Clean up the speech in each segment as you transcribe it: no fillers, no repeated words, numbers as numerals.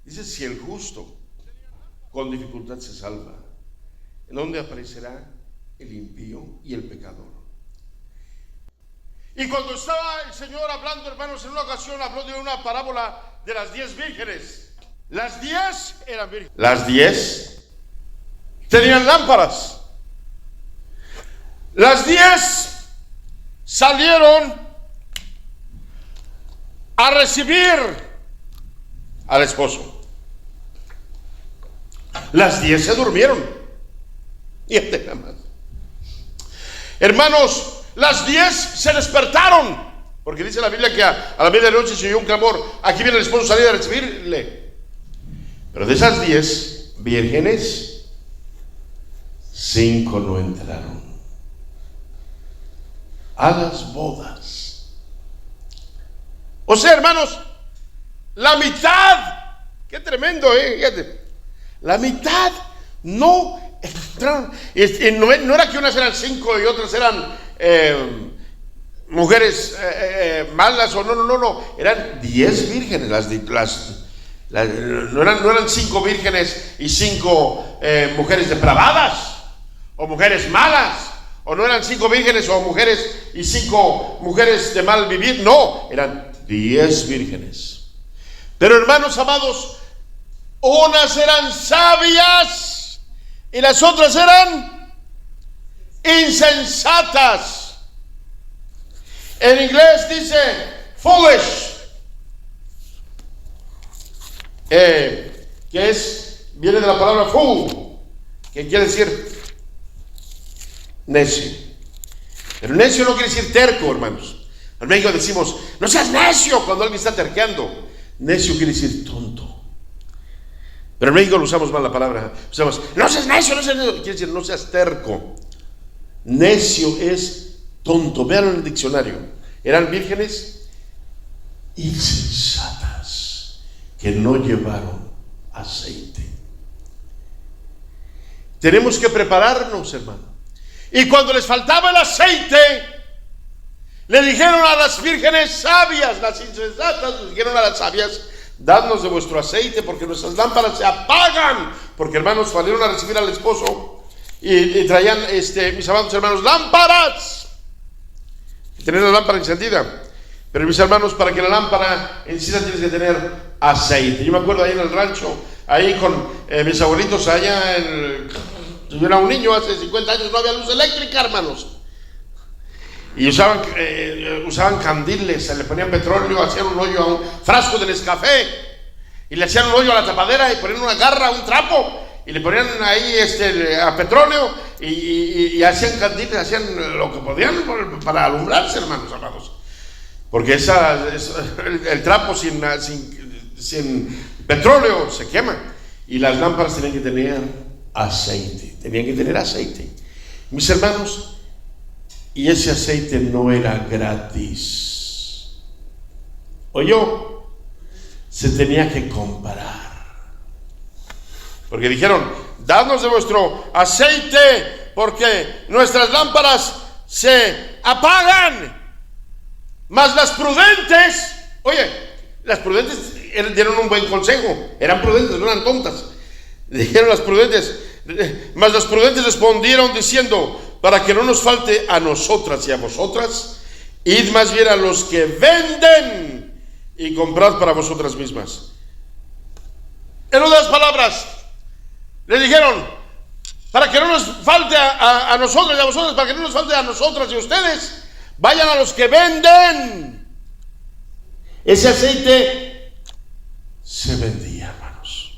Dice, si el justo con dificultad se salva, ¿en dónde aparecerá el impío y el pecador? Y cuando estaba el Señor hablando, hermanos, en una ocasión habló de una parábola de las 10 vírgenes. Las 10 eran vírgenes. Las 10 tenían lámparas. Las 10 salieron a recibir al esposo. Las 10 se durmieron. Y nada más. Hermanos, las 10 se despertaron, porque dice la Biblia que a la medianoche se oyó un clamor. Aquí viene el esposo, salir a recibirle. Pero de esas 10 vírgenes, 5 no entraron a las bodas. O sea, hermanos, la mitad, qué tremendo, fíjate, la mitad no entraron. No era que unas eran 5 y otras eran mujeres malas, o no, eran 10 vírgenes. No eran 5 vírgenes y 5 mujeres depravadas o mujeres malas, o no eran 5 vírgenes o mujeres y 5 mujeres de mal vivir. No, eran 10 vírgenes. Pero, hermanos amados, unas eran sabias y las otras eran insensatas. En inglés dice foolish, que viene de la palabra fool, que quiere decir necio. Pero necio no quiere decir terco, hermanos. En México decimos, no seas necio, cuando alguien está terqueando. Necio quiere decir tonto. Pero en México lo usamos mal la palabra. Usamos, no seas necio, quiere decir no seas terco. Necio es tonto. Véanlo en el diccionario. Eran vírgenes insensatas que no llevaron aceite. Tenemos que prepararnos, hermano. Y cuando les faltaba el aceite, le dijeron a las vírgenes sabias, las insensatas, le dijeron a las sabias, dadnos de vuestro aceite porque nuestras lámparas se apagan. Porque, hermanos, salieron a recibir al esposo y traían, mis amados hermanos, lámparas. Tener la lámpara encendida. Pero, mis hermanos, para que la lámpara encida tienes que tener aceite. Yo me acuerdo ahí en el rancho, ahí con mis abuelitos allá yo era un niño hace 50 años, no había luz eléctrica, hermanos. Y usaban candiles, se le ponían petróleo, hacían un hoyo a un frasco de Nescafé y le hacían un hoyo a la tapadera y ponían una garra, un trapo y le ponían ahí a petróleo y hacían candiles, hacían lo que podían para alumbrarse, hermanos amados. Porque el trapo sin petróleo se quema. Y las lámparas tenían que tener aceite. Mis hermanos, y ese aceite no era gratis. ¿Oyó? Se tenía que comprar. Porque dijeron, dadnos de vuestro aceite porque nuestras lámparas se apagan. Mas las prudentes, las prudentes dieron un buen consejo, eran prudentes, no eran tontas. Dijeron las prudentes, mas las prudentes respondieron diciendo, para que no nos falte a nosotras y a vosotras, id más bien a los que venden y comprad para vosotras mismas. En otras palabras, le dijeron, para que no nos falte a nosotras y a vosotras, para que no nos falte a nosotras y a ustedes, vayan a los que venden. Ese aceite se vendía, hermanos.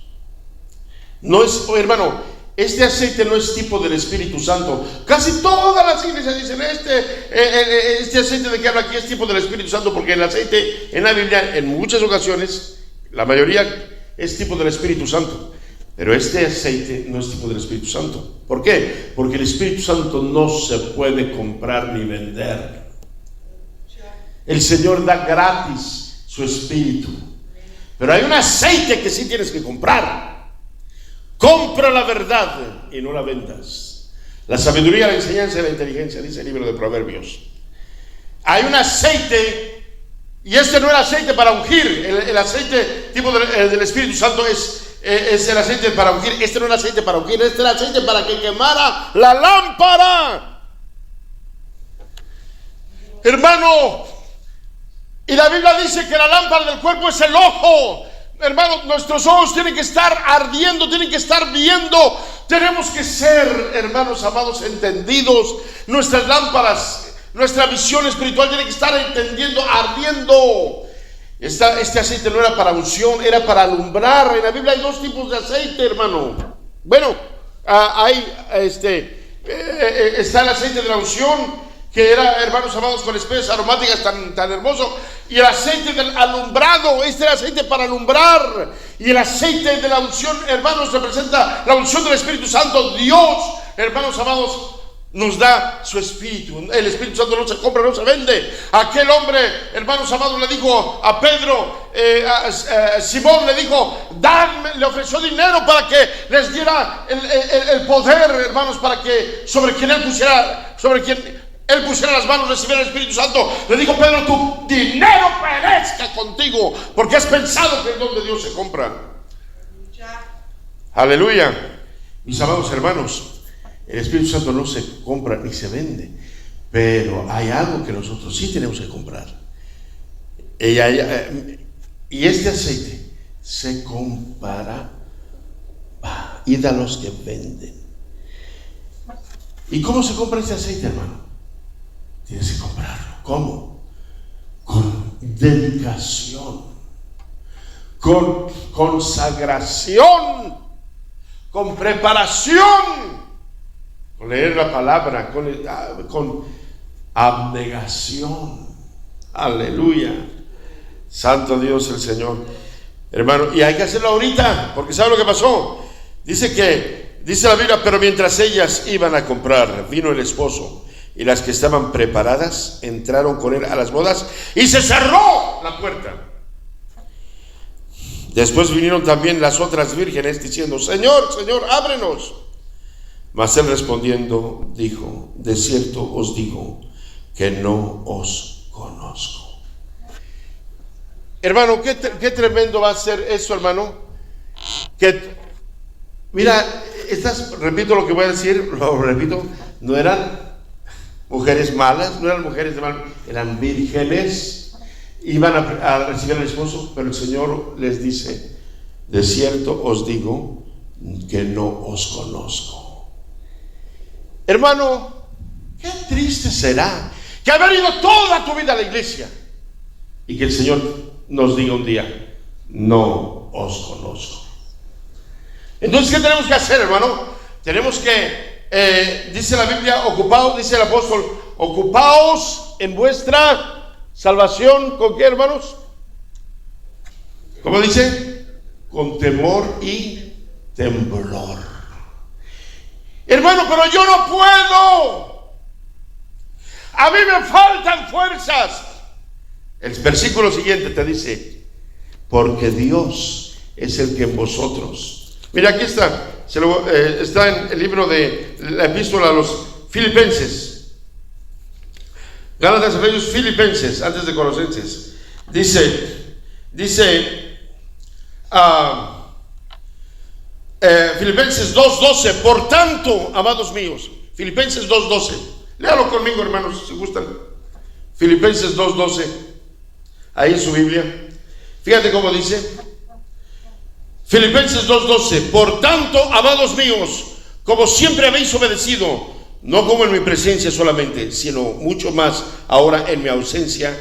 No es, hermano, este aceite no es tipo del Espíritu Santo. Casi todas las iglesias dicen, este aceite de que habla aquí es tipo del Espíritu Santo, porque el aceite en la Biblia, en muchas ocasiones, la mayoría es tipo del Espíritu Santo. Pero este aceite no es tipo del Espíritu Santo. ¿Por qué? Porque el Espíritu Santo no se puede comprar ni vender. El Señor da gratis su Espíritu. Pero hay un aceite que sí tienes que comprar. Compra la verdad y no la vendas. La sabiduría, la enseñanza y la inteligencia, dice el libro de Proverbios. Hay un aceite Y este no era aceite para ungir. El aceite tipo del Espíritu Santo es el aceite para ungir. Este no era aceite para ungir, este era aceite para que quemara la lámpara. Hermano, y la Biblia dice que la lámpara del cuerpo es el ojo. Hermano, nuestros ojos tienen que estar ardiendo, tienen que estar viendo. Tenemos que ser, hermanos amados, entendidos. Nuestras lámparas, nuestra visión espiritual tiene que estar entendiendo, ardiendo. Este aceite no era para unción, era para alumbrar. En la Biblia hay dos tipos de aceite, hermano. Bueno, está el aceite de la unción, que era, hermanos amados, con especies aromáticas tan hermoso. Y el aceite del alumbrado, este era aceite para alumbrar. Y el aceite de la unción, hermanos, representa la unción del Espíritu Santo. Dios, hermanos amados, nos da su Espíritu. El Espíritu Santo no se compra, no se vende. Aquel hombre, hermanos amados, le dijo a Pedro, Simón le dijo, le ofreció dinero para que les diera el poder, hermanos, para que sobre quien él pusiera las manos, recibiera el Espíritu Santo. Le dijo Pedro, tu dinero perezca contigo, porque has pensado que el don de Dios se compra. Aleluya. Mis amados hermanos, el Espíritu Santo no se compra ni se vende, pero hay algo que nosotros sí tenemos que comprar. Y este aceite se compara. Id a los que venden. ¿Y cómo se compra este aceite, hermano? Tienes que comprarlo. ¿Cómo? Con dedicación, con consagración, con preparación, con leer la palabra, con abnegación. Aleluya. Santo Dios el Señor. Hermano, y hay que hacerlo ahorita, porque ¿sabe lo que pasó? Dice la Biblia, pero mientras ellas iban a comprar, vino el esposo, y las que estaban preparadas entraron con él a las bodas, y se cerró la puerta. Después vinieron también las otras vírgenes diciendo, Señor, Señor, ábrenos. Mas él respondiendo dijo, de cierto os digo que no os conozco. Hermano, qué tremendo va a ser eso, hermano. Mira, repito lo que voy a decir, lo repito, no eran mujeres malas, no eran mujeres de mal, eran vírgenes, iban a recibir al esposo, pero el Señor les dice, de cierto os digo que no os conozco. Hermano, qué triste será que haber ido toda tu vida a la iglesia y que el Señor nos diga un día, no os conozco. Entonces, ¿qué tenemos que hacer, hermano? Tenemos que, dice la Biblia, ocupaos, dice el apóstol, ocupaos en vuestra salvación, ¿con qué, hermanos? ¿Cómo dice? Con temor y temblor. Hermano, pero yo no puedo. A mí me faltan fuerzas. El versículo siguiente te dice, porque Dios es el que en vosotros. Mira, aquí está. Está en el libro de la epístola a los Filipenses. Gálatas, Efesios, Filipenses, antes de Colosenses. Dice Filipenses 2:12, por tanto, amados míos, Filipenses 2:12, léalo conmigo, hermanos, si gustan. Filipenses 2:12, ahí en su Biblia, fíjate cómo dice, Filipenses 2:12, por tanto, amados míos, como siempre habéis obedecido, no como en mi presencia solamente, sino mucho más ahora en mi ausencia,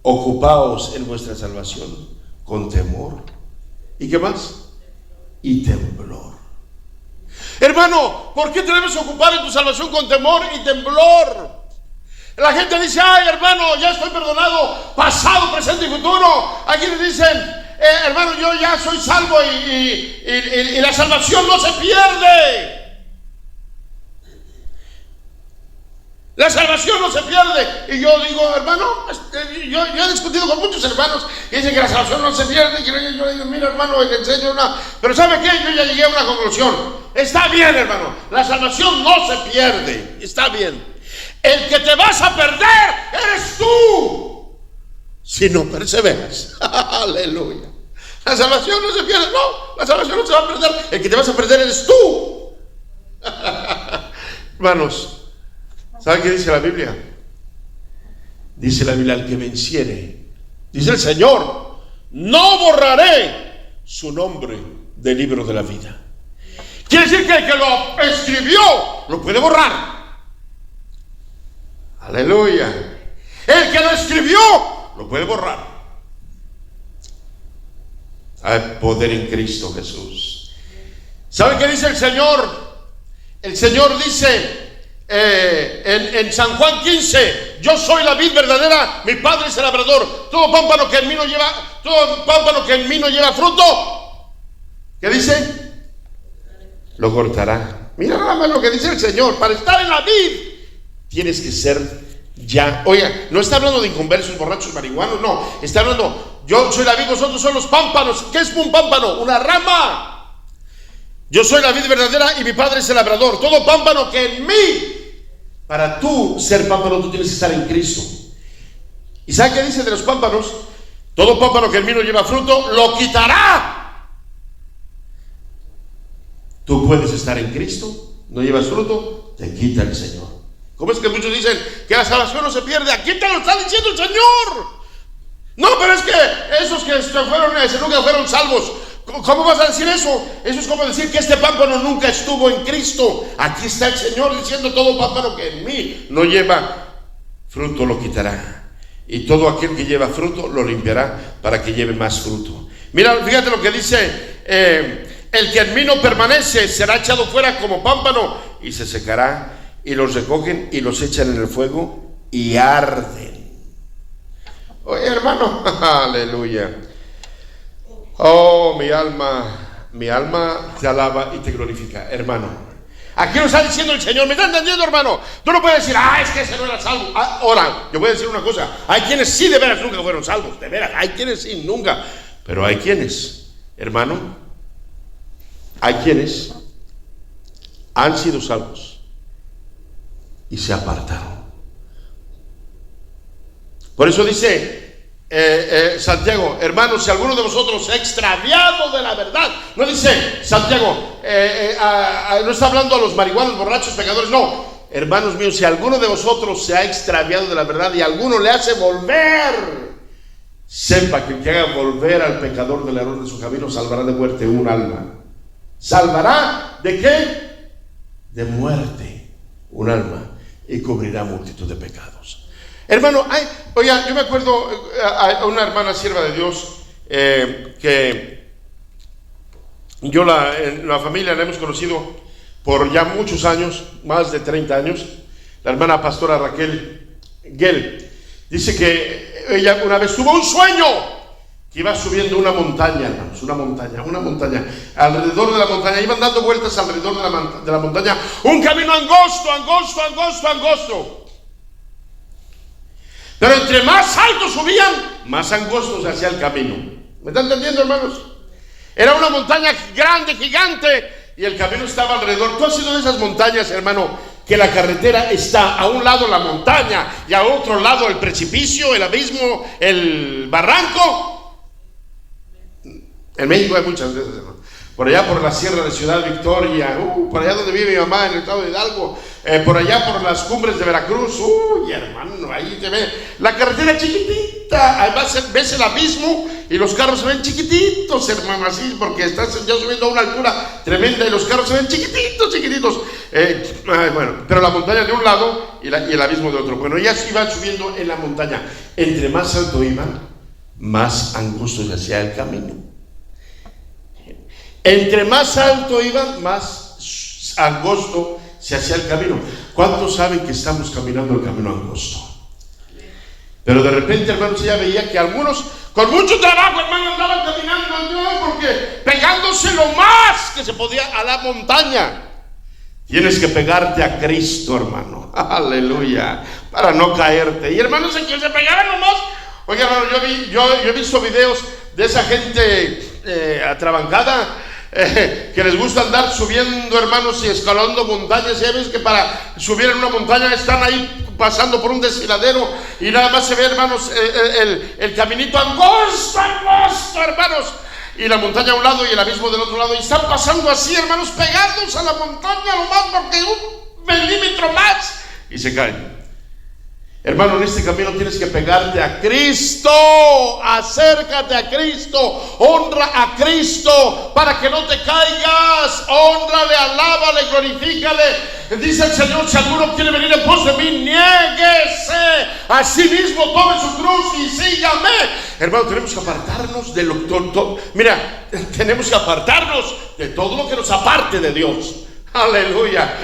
ocupaos en vuestra salvación con temor. ¿Y qué más? Y temblor. Hermano, ¿por qué te debes ocupar en tu salvación con temor y temblor? La gente dice, ay, hermano, ya estoy perdonado, pasado, presente y futuro. Aquí le dicen, hermano, yo ya soy salvo y la salvación no se pierde. La salvación no se pierde. Y yo digo, hermano, yo he discutido con muchos hermanos que dicen que la salvación no se pierde. Y yo digo, mira, hermano, le enseño una. Pero ¿sabe qué? Yo ya llegué a una conclusión. Está bien, hermano. La salvación no se pierde. Está bien. El que te vas a perder eres tú. si no perseveras. Aleluya. La salvación no se pierde, no, la salvación no se va a perder. El que te vas a perder eres tú. Hermanos, ¿saben qué dice la Biblia? Dice la Biblia: al que venciere, dice el Señor, no borraré su nombre del libro de la vida. Quiere decir que el que lo escribió lo puede borrar. Aleluya. El que lo escribió lo puede borrar. Hay poder en Cristo Jesús. ¿Sabe qué dice el Señor? El Señor dice en San Juan 15: yo soy la vid verdadera, mi Padre es el labrador. Todo pámpano que en mí no lleva fruto, ¿qué dice? Lo cortará. Mira nada más lo que dice el Señor. Para estar en la vid tienes que ser ya. Oiga, no está hablando de inconversos, borrachos, marihuanos, no. Está hablando: yo soy la vid, vosotros son los pámpanos. ¿Qué es un pámpano? Una rama. Yo soy la vid verdadera y mi Padre es el labrador. Todo pámpano que en mí. Para tú ser pámpano, tú tienes que estar en Cristo. ¿Y sabe qué dice de los pámpanos? Todo pámpano que en mí no lleva fruto, lo quitará. Tú puedes estar en Cristo, no llevas fruto, te quita el Señor. ¿Cómo es que muchos dicen que la salvación no se pierde? Aquí te lo está diciendo el Señor. No, pero es que esos que nunca fueron salvos. ¿Cómo vas a decir eso? Eso es como decir que este pámpano nunca estuvo en Cristo. Aquí está el Señor diciendo: todo pámpano que en mí no lleva fruto lo quitará, y todo aquel que lleva fruto lo limpiará para que lleve más fruto. Mira, fíjate lo que dice: el que en mí no permanece será echado fuera como pámpano y se secará, y los recogen y los echan en el fuego y arden. Oye, hermano, aleluya. Oh, mi alma te alaba y te glorifica, hermano. Aquí nos está diciendo el Señor. ¿Me está entendiendo, hermano? Tú no puedes decir: es que ese no era salvo. Ahora, yo voy a decir una cosa: hay quienes sí de veras nunca fueron salvos, de veras. Hay quienes sí, nunca. Pero hay quienes, hermano, hay quienes han sido salvos y se apartaron. Por eso dice Santiago: hermanos, si alguno de vosotros se ha extraviado de la verdad. No dice Santiago, no está hablando a los marihuanos, borrachos, pecadores. No, hermanos míos, si alguno de vosotros se ha extraviado de la verdad y alguno le hace volver, sepa que el que haga volver al pecador del error de su camino salvará de muerte un alma. ¿Salvará de qué? De muerte un alma, y cubrirá multitud de pecados. Hermano, oiga, yo me acuerdo a una hermana sierva de Dios que yo en la familia la hemos conocido por ya muchos años, más de 30 años, la hermana pastora Raquel Gell. Dice que ella una vez tuvo un sueño que iba subiendo una montaña, hermanos, una montaña. Alrededor de la montaña, iban dando vueltas alrededor de la montaña, un camino angosto. Pero entre más alto subían, más angosto se hacía el camino. ¿Me están entendiendo, hermanos? Era una montaña grande, gigante, y el camino estaba alrededor. ¿Tú has sido de esas montañas, hermano, que la carretera está a un lado la montaña y a otro lado el precipicio, el abismo, el barranco? En México hay muchas veces, hermano. Por allá por la sierra de Ciudad Victoria, por allá donde vive mi mamá, en el estado de Hidalgo, por allá por las cumbres de Veracruz, hermano, ahí te ve la carretera chiquitita, además ves el abismo y los carros se ven chiquititos, hermano, así, porque estás ya subiendo a una altura tremenda y los carros se ven chiquititos. Bueno, pero la montaña de un lado y el abismo de otro. Bueno, ellas iban subiendo en la montaña. Entre más alto iban, más angosto se hacía el camino. Entre más alto iban, más angosto se hacía el camino. ¿Cuántos saben que estamos caminando el camino angosto? Pero de repente, hermanos, ella veía que algunos, con mucho trabajo, hermano, andaban caminando, porque pegándose lo más que se podía a la montaña. Tienes que pegarte a Cristo, hermano. Aleluya. Para no caerte. Y hermanos, en que se pegaban nomás. Oye, hermano, yo he visto videos de esa gente atrabancada, que les gusta andar subiendo, hermanos, y escalando montañas. Ya ves que para subir en una montaña están ahí pasando por un desfiladero y nada más se ve, hermanos, el caminito angosto, hermanos, y la montaña a un lado y el abismo del otro lado, y están pasando así, hermanos, pegándose a la montaña lo más porque un milímetro más y se caen. Hermano, en este camino tienes que pegarte a Cristo, acércate a Cristo, honra a Cristo para que no te caigas, honrale, alábale, glorifícale. Dice el Señor, si alguno quiere venir en pos de mí, niéguese a sí mismo, tome su cruz y sígame. Hermano, tenemos que apartarnos de mira, tenemos que apartarnos de todo lo que nos aparte de Dios. Aleluya.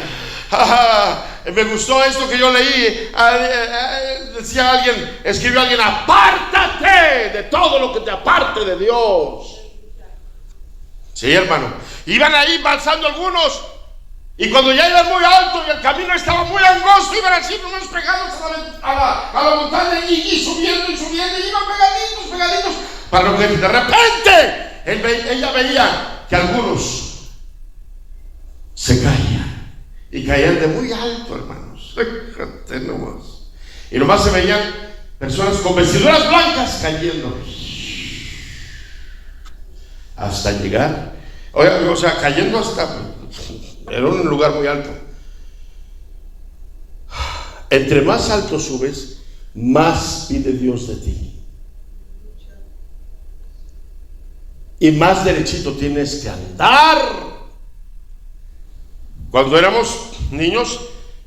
Me gustó esto que yo leí. Decía alguien, escribió alguien: apártate de todo lo que te aparte de Dios. Sí, hermano. Iban ahí pasando algunos, y cuando ya iban muy alto y el camino estaba muy angosto, iban así nomás pegados a la montaña y subiendo y subiendo, y iban pegaditos, para lo que de repente ella veía que algunos se caían. Y caían de muy alto, hermanos. Fíjate nomás. Y nomás se veían personas con vestiduras blancas cayendo. Hasta llegar. O sea, cayendo hasta... Era un lugar muy alto. Entre más alto subes, más pide Dios de ti. Y más derechito tienes que andar. Cuando éramos niños,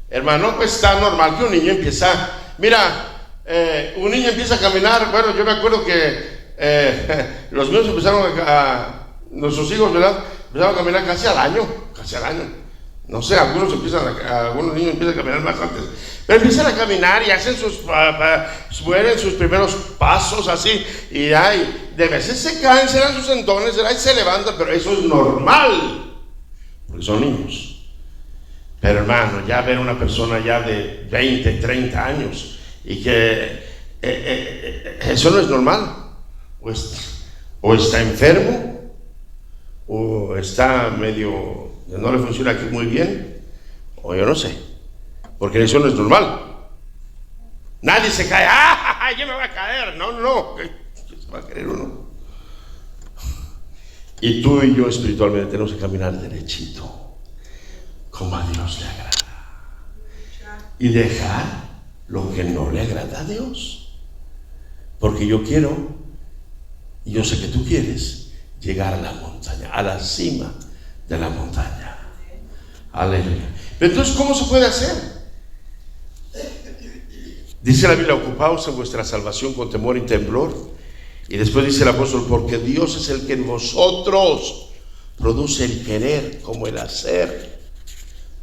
hermano, pues está normal que un niño empieza, un niño empieza a caminar. Bueno, yo me acuerdo que los míos empezaron nuestros hijos, ¿verdad? Empezaron a caminar casi al año. No sé, algunos niños empiezan a caminar más antes, pero empiezan a caminar y hacen mueren sus primeros pasos así, y de veces se caen, se dan sus entones, y se levantan, pero eso es normal, porque son niños. Pero hermano, ya ver una persona ya de 20, 30 años y que eso no es normal, o está enfermo, o está medio, no le funciona aquí muy bien, o yo no sé, porque eso no es normal. Nadie se cae, yo me voy a caer, no, ¿qué se va a creer uno? Y tú y yo espiritualmente tenemos que caminar derechito, como a Dios le agrada, y dejar lo que no le agrada a Dios, porque yo quiero, y yo sé que tú quieres, llegar a la montaña, a la cima de la montaña. Aleluya. Pero entonces, ¿cómo se puede hacer? Dice la Biblia: ocupaos en vuestra salvación con temor y temblor. Y después dice el apóstol: porque Dios es el que en vosotros produce el querer como el hacer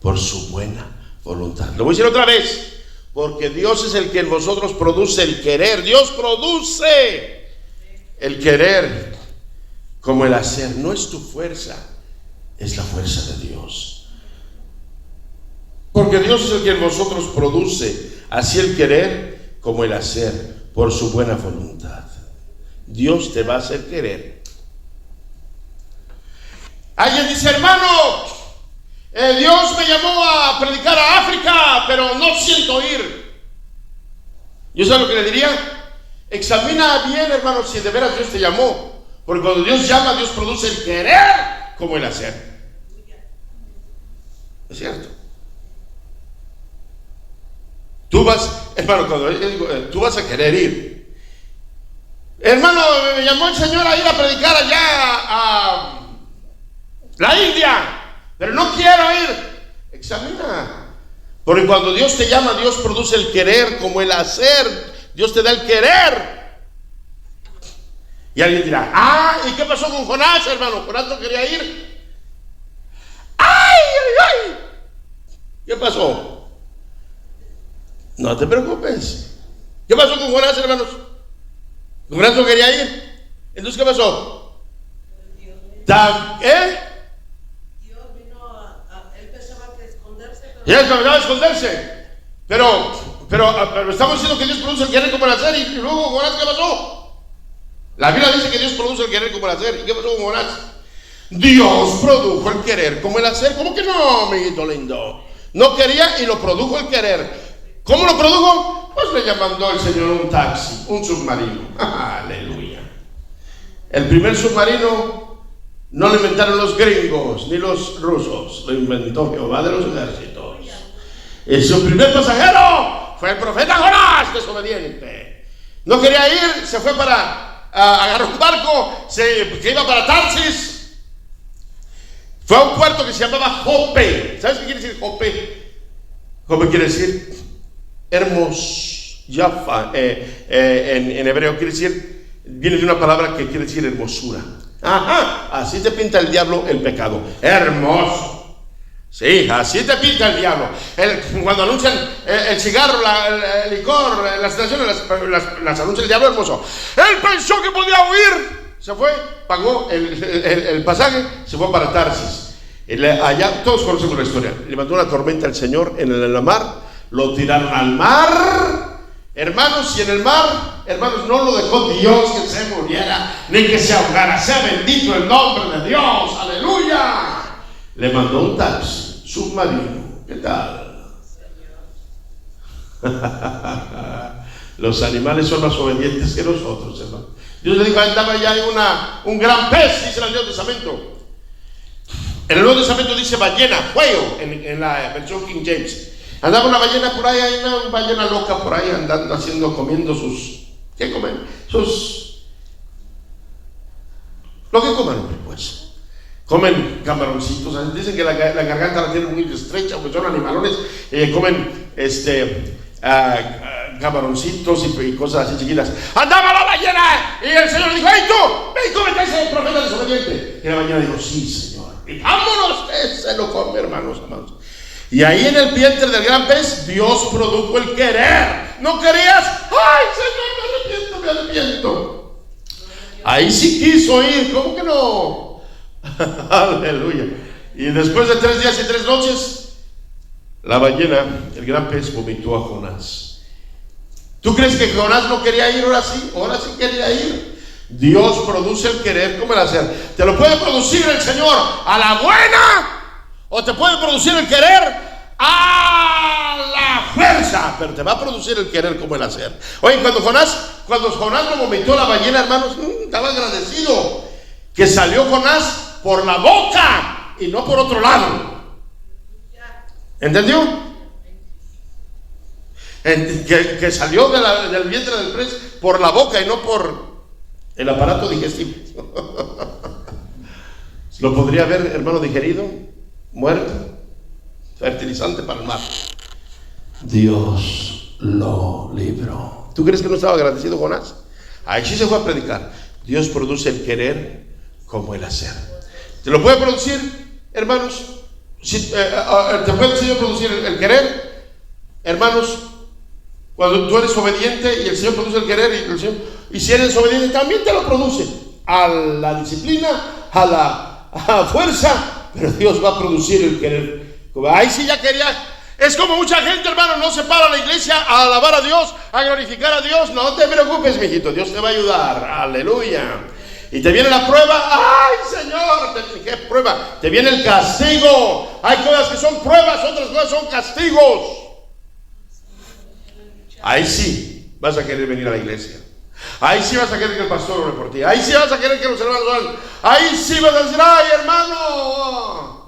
por su buena voluntad. Lo voy a decir otra vez: porque Dios es el que en vosotros produce el querer. Dios produce el querer como el hacer. No es tu fuerza, es la fuerza de Dios. Porque Dios es el que en vosotros produce así el querer como el hacer por su buena voluntad. Dios te va a hacer querer. Alguien dice: hermano, Dios me llamó a predicar a África, pero no siento ir. ¿Yo sé lo que le diría? Examina bien, hermano, si de veras Dios te llamó, porque cuando Dios llama, Dios produce el querer como el hacer. ¿Es cierto? Tú vas, hermano, cuando yo digo, tú vas a querer ir. Hermano, me llamó el Señor a ir a predicar allá a la India, pero no quiero ir. Examina, porque cuando Dios te llama, Dios produce el querer como el hacer. Dios te da el querer. Y alguien dirá: ¿y qué pasó con Jonás, hermano? Jonás no quería ir. ¡Ay! ¿Qué pasó? No te preocupes. ¿Qué pasó con Jonás, hermanos? Jonás no quería ir. Entonces, ¿qué pasó? Dios vino él pensaba que esconderse. Y él pensaba esconderse. Pero estamos diciendo que Dios produce el querer como el hacer. Y luego, Jonás, ¿qué pasó? La Biblia dice que Dios produce el querer como el hacer. ¿Y qué pasó con Jonás? Dios produjo el querer como el hacer. ¿Cómo que no, amiguito lindo? No quería y lo produjo el querer. ¿Cómo lo produjo? Pues le mandó el Señor un taxi, un submarino. Aleluya. El primer submarino no lo inventaron los gringos ni los rusos, lo inventó Jehová de los ejércitos. Y su primer pasajero fue el profeta Jonás, desobediente. No quería ir, se fue para agarrar un barco que iba para Tarsis. Fue a un puerto que se llamaba Jope. ¿Sabes qué quiere decir Jope? Jope quiere decir hermos, Jaffa, en hebreo quiere decir, viene de una palabra que quiere decir hermosura. Ajá, así te pinta el diablo el pecado, hermoso. Sí, así te pinta el diablo. Cuando anuncian el cigarro, el licor, las estaciones, las anuncia el diablo hermoso. Él pensó que podía huir, se fue, pagó el pasaje, se fue para Tarsis. Allá todos conocemos la historia. Le mandó una tormenta al Señor en la mar, lo tiraron al mar, hermanos, y en el mar, hermanos, no lo dejó Dios que se muriera, ni que se ahogara. Sea bendito el nombre de Dios, aleluya. Le mandó un taxi submarino. ¿Qué tal? Los animales son más obedientes que nosotros, hermano. Dios le dijo, andaba ya un gran pez, dice el Antiguo Testamento. En el Nuevo Testamento dice ballena, whale, en la versión King James. Andaba una ballena por ahí, hay una ballena loca por ahí andando, comiendo sus... ¿Qué comen? Lo que comen, hombre, pues. Comen camaroncitos, dicen que la garganta la tienen muy estrecha, pues son animalones, comen camaroncitos y cosas así chiquitas. ¡Andaba la ballena! Y el Señor le dijo, ¡hey tú! ¡Ven, cómete ese profeta desobediente! Y la ballena dijo, sí, Señor. Y vámonos, se lo come, hermanos, amados. Y ahí en el vientre del gran pez, Dios produjo el querer. ¿No querías? ¡Ay, Señor, me arrepiento! Ahí sí quiso ir, ¿cómo que no? Aleluya. Y después de 3 días y 3 noches, la ballena, el gran pez, vomitó a Jonás. ¿Tú crees que Jonás no quería ir? Ahora sí quería ir. Dios produce el querer como el hacer. Te lo puede producir el Señor a la buena, o te puede producir el querer a la fuerza, pero te va a producir el querer como el hacer. Oye, cuando Jonás lo vomitó la ballena, hermanos, estaba agradecido que salió Jonás por la boca y no por otro lado. ¿Entendió? Que salió del vientre del pez por la boca y no por el aparato digestivo. Lo podría haber, hermano, digerido, muerto, fertilizante para el mar. Dios lo libró. ¿Tú crees que no estaba agradecido Jonás? Ahí sí se fue a predicar. Dios produce el querer como el hacer. ¿Te lo puede producir, hermanos? ¿Te puede el Señor producir el querer? Hermanos, cuando tú eres obediente y el Señor produce el querer, y si eres obediente también te lo produce. A la disciplina, a la fuerza, pero Dios va a producir el querer. Ahí sí ya quería. Es como mucha gente, hermano, no se para a la iglesia a alabar a Dios, a glorificar a Dios. No te preocupes, mijito, Dios te va a ayudar. Aleluya. Y te viene la prueba. ¡Ay, Señor! ¿Qué prueba? Te viene el castigo. Hay cosas que son pruebas, otras cosas son castigos. Ahí sí vas a querer venir a la iglesia. Ahí sí vas a querer que el pastor ore por ti. Ahí sí vas a querer que los hermanos oren. Ahí sí vas a decir, ¡ay, hermano!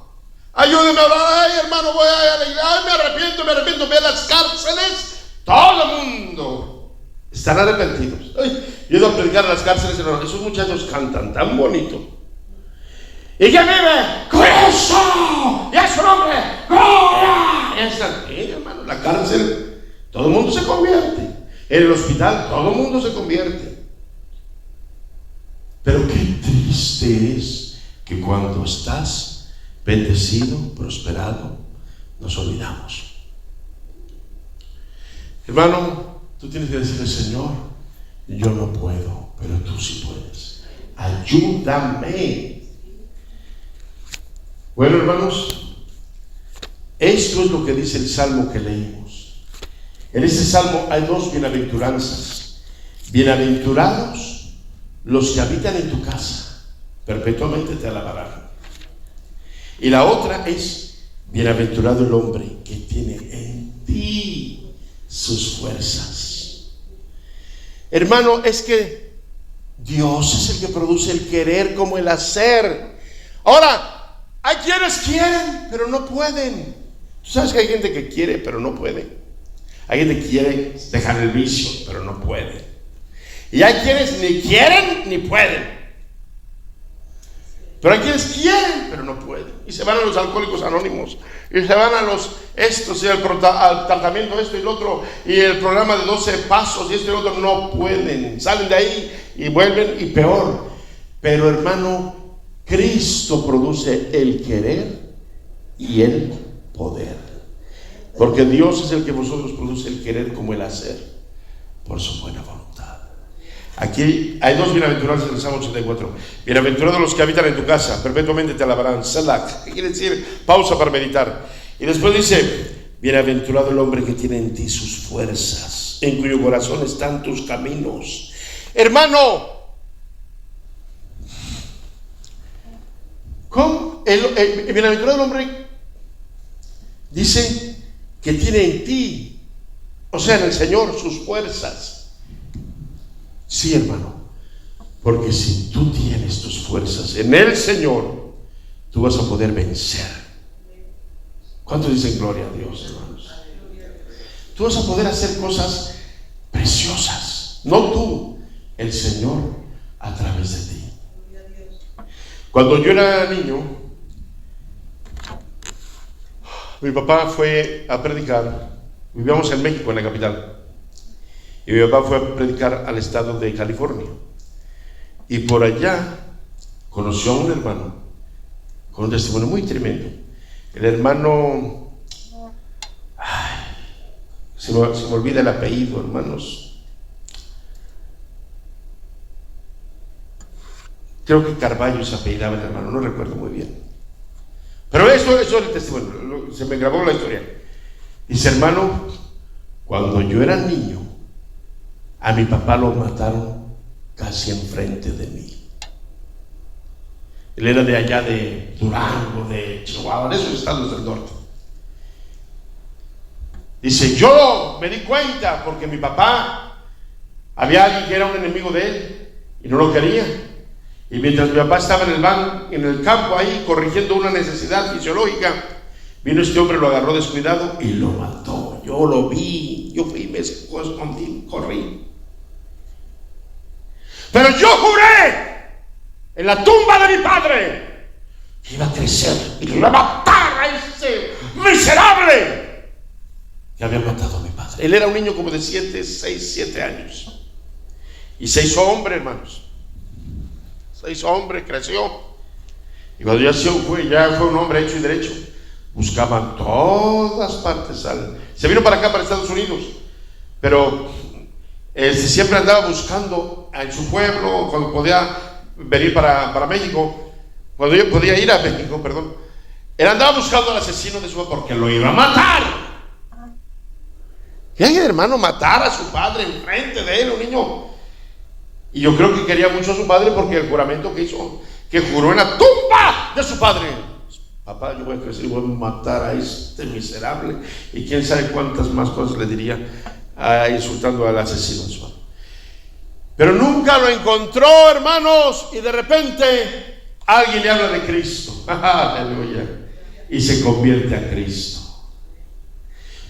Ayúdeme a orar. ¡Ay, hermano! Voy a la iglesia. ¡Ay, me arrepiento! Ve a las cárceles. Todo el mundo están arrepentidos. Ay, yo he ido a predicar en las cárceles, hermano. Esos muchachos cantan tan bonito. ¿Y quién vive? ¡Cristo! ¡Y es su nombre! ¡Gloria! Ya están, hermano, la cárcel, todo el mundo se convierte. En el hospital, todo el mundo se convierte. Pero qué triste es que cuando estás bendecido, prosperado, nos olvidamos. Hermano, tú tienes que decirle, Señor, yo no puedo, pero tú sí puedes. Ayúdame. Bueno, hermanos, esto es lo que dice el salmo que leímos. En este salmo hay 2 bienaventuranzas. Bienaventurados los que habitan en tu casa, perpetuamente te alabarán. Y la otra es, bienaventurado el hombre que tiene en ti sus fuerzas. Hermano, es que Dios es el que produce el querer como el hacer. Ahora, hay quienes quieren, pero no pueden. Tú sabes que hay gente que quiere, pero no puede. Hay gente que quiere dejar el vicio, pero no puede. Y hay quienes ni quieren ni pueden. Pero hay quienes quieren, pero no pueden. Y se van a los alcohólicos anónimos. Y se van a los estos y al tratamiento esto y el otro. Y el programa de 12 pasos y esto y el otro. No pueden. Salen de ahí y vuelven y peor. Pero hermano, Cristo produce el querer y el poder. Porque Dios es el que vosotros produce el querer como el hacer. Por su buena voluntad. Aquí hay dos bienaventurados en el Salmo 84. Bienaventurados los que habitan en tu casa, perpetuamente te alabarán. Selah. ¿Qué quiere decir? Pausa para meditar. Y después dice: bienaventurado el hombre que tiene en ti sus fuerzas, en cuyo corazón están tus caminos. Hermano, ¿cómo? El bienaventurado el hombre dice que tiene en ti, o sea, en el Señor, sus fuerzas. Sí, hermano, porque si tú tienes tus fuerzas en el Señor, tú vas a poder vencer. ¿Cuántos dicen gloria a Dios, hermanos? Tú vas a poder hacer cosas preciosas, no tú, el Señor a través de ti. Cuando yo era niño, mi papá fue a predicar. Vivíamos en México, en la capital. Y mi papá fue a predicar al estado de California. Y por allá conoció a un hermano con un testimonio muy tremendo. El hermano, se me olvida el apellido, hermanos. Creo que Carballo se apellidaba el hermano, no recuerdo muy bien. Pero eso es el testimonio, se me grabó la historia. Dice: hermano, cuando yo era niño, a mi papá lo mataron casi enfrente de mí. Él era de allá de Durango, de Chihuahua, de esos estados del norte. Dice: yo me di cuenta porque mi papá, había alguien que era un enemigo de él y no lo quería. Y mientras mi papá estaba en el campo ahí corrigiendo una necesidad fisiológica, vino este hombre, lo agarró descuidado y lo mató. Yo lo vi, yo fui, me escondí, corrí. Pero yo juré en la tumba de mi padre que iba a crecer y que iba a matar a ese miserable que había matado a mi padre. Él era un niño como de 7 años. Y se hizo hombre, hermanos. Se hizo hombre, creció. Y cuando ya fue un hombre hecho y derecho, buscaban todas partes. Se vino para acá, para Estados Unidos. Pero siempre andaba buscando en su pueblo, cuando podía venir para México, cuando yo podía ir a México, perdón. Él andaba buscando al asesino de su padre porque lo iba a matar. ¿Qué, hermano? Matar a su padre enfrente de él, un niño. Y yo creo que quería mucho a su padre porque el juramento que hizo, que juró en la tumba de su padre: papá, yo voy a crecer y voy a matar a este miserable. Y quién sabe cuántas más cosas le diría, insultando al asesino de su padre. Pero nunca lo encontró, hermanos. Y de repente alguien le habla de Cristo. Aleluya. Y se convierte a Cristo.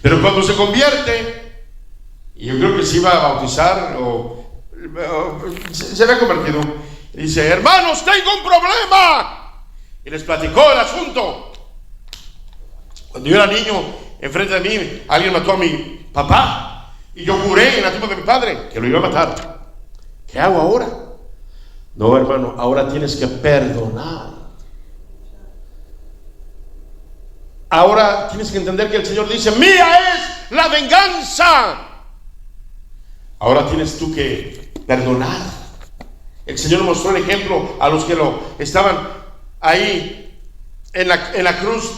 Pero cuando se convierte, y yo creo que se iba a bautizar o se había convertido, dice: hermanos, tengo un problema. Y les platicó el asunto. Cuando yo era niño, enfrente de mí alguien mató a mi papá, y yo juré en la tumba de mi padre que lo iba a matar. ¿Qué hago ahora? No, hermano, ahora tienes que perdonar. Ahora tienes que entender que el Señor dice: mía es la venganza. Ahora tienes tú que perdonar. El Señor mostró el ejemplo a los que lo estaban ahí en la cruz,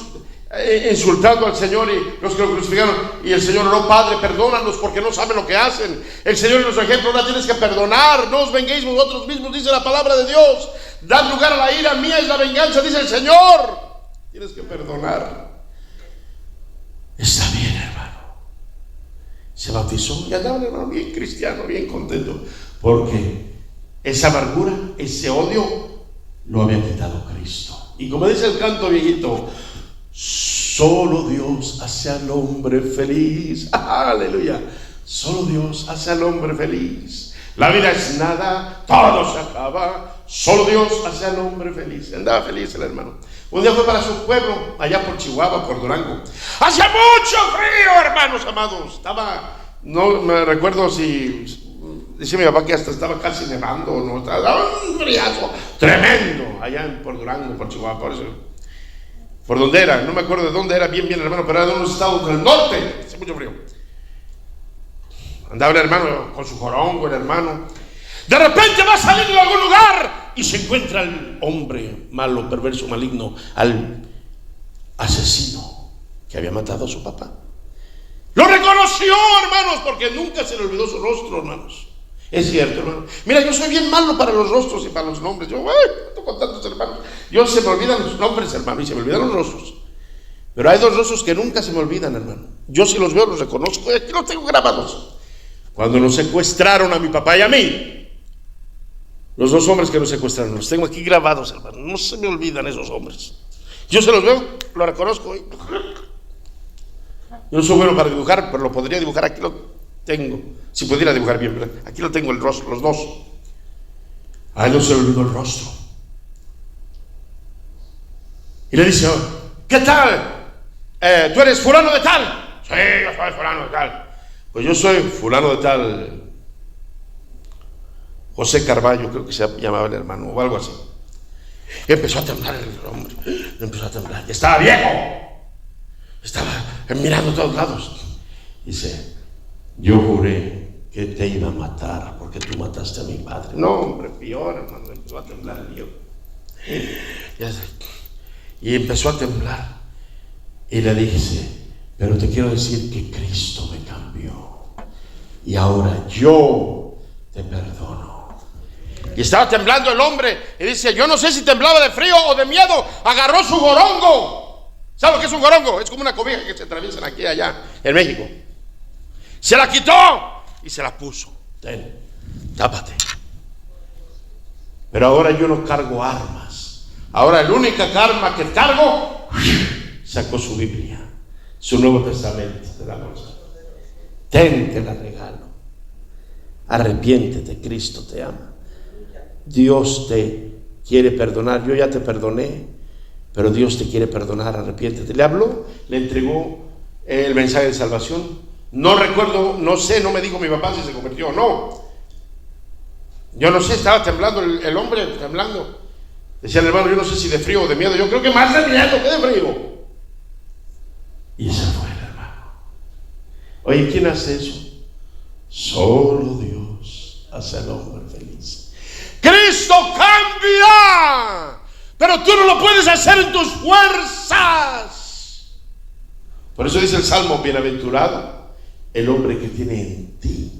insultando al Señor, y los que lo crucificaron. Y el Señor oró: Padre, perdónalos porque no saben lo que hacen. El Señor en nuestro ejemplo: ahora tienes que perdonar. No os venguéis vosotros mismos, dice la palabra de Dios. Dad lugar a la ira, mía es la venganza, dice el Señor. Tienes que perdonar. Está bien, hermano. Se bautizó y andaba, hermano, bien cristiano, bien contento, porque esa amargura, ese odio, lo había quitado Cristo. Y como dice el canto viejito, solo Dios hace al hombre feliz. Aleluya. Solo Dios hace al hombre feliz. La vida es nada, todo se acaba. Solo Dios hace al hombre feliz. Andaba feliz el hermano. Un día fue para su pueblo, allá por Chihuahua, por Durango. Hacía mucho frío, hermanos amados. No me recuerdo si dice mi papá que hasta estaba casi nevando o no. Estaba un friazo tremendo allá por Durango, por Chihuahua, por eso. Por donde era, no me acuerdo de dónde era bien, hermano, pero era de unos estados del norte. Hacía mucho frío. Andaba el hermano con su jorongo, el hermano. De repente va a salir de algún lugar y se encuentra al hombre malo, perverso, maligno, al asesino que había matado a su papá. Lo reconoció, hermanos, porque nunca se le olvidó su rostro, hermanos. Es cierto, hermano. Mira, yo soy bien malo para los rostros y para los nombres. Yo, con tantos hermanos, yo se me olvidan los nombres, hermano, y se me olvidan los rostros. Pero hay dos rostros que nunca se me olvidan, hermano. Yo si los veo, los reconozco y aquí los tengo grabados. Cuando nos secuestraron a mi papá y a mí, los dos hombres que nos secuestraron, los tengo aquí grabados, hermano. No se me olvidan esos hombres. Yo se los veo, lo reconozco. Yo no soy bueno para dibujar, pero lo podría dibujar. Aquí lo tengo. Si pudiera dibujar bien, ¿verdad? Aquí lo tengo el rostro, los dos. A él no se le olvidó el rostro. Y le dice, ¿qué tal? ¿Tú eres fulano de tal? Sí, yo soy fulano de tal. Pues yo soy fulano de tal, José Carballo, creo que se llamaba el hermano, o algo así. Y empezó a temblar el hombre, empezó a temblar. Y estaba viejo, estaba mirando a todos lados. Dice, yo juré que te iba a matar porque tú mataste a mi padre. No, hombre, peor, hermano, empezó a temblar el viejo. Y empezó a temblar. Y le dice, pero te quiero decir que Cristo me cambió. Y ahora yo te perdono. Y estaba temblando el hombre. Y dice, yo no sé si temblaba de frío o de miedo. Agarró su gorongo. ¿Sabe lo que es un gorongo? Es como una cobija que se atraviesan aquí y allá en México. Se la quitó y se la puso. Ten, tápate. Pero ahora yo no cargo armas. Ahora el único arma que cargo, sacó su Biblia, su Nuevo Testamento de la bolsa. Ten, te la regalo. Arrepiéntete, Cristo te ama. Dios te quiere perdonar. Yo ya te perdoné, pero Dios te quiere perdonar. Arrepiéntete. Le habló, le entregó el mensaje de salvación. No recuerdo, no sé, no me dijo mi papá si se convirtió o no. Yo no sé, estaba temblando el hombre, temblando. Decía el hermano, yo no sé si de frío o de miedo. Yo creo que más de miedo que de frío. Y se fue el hermano. Oye, ¿quién hace eso? Solo Dios hace al hombre feliz. Cristo cambia, pero tú no lo puedes hacer en tus fuerzas. Por eso dice el Salmo, bienaventurado el hombre que tiene en ti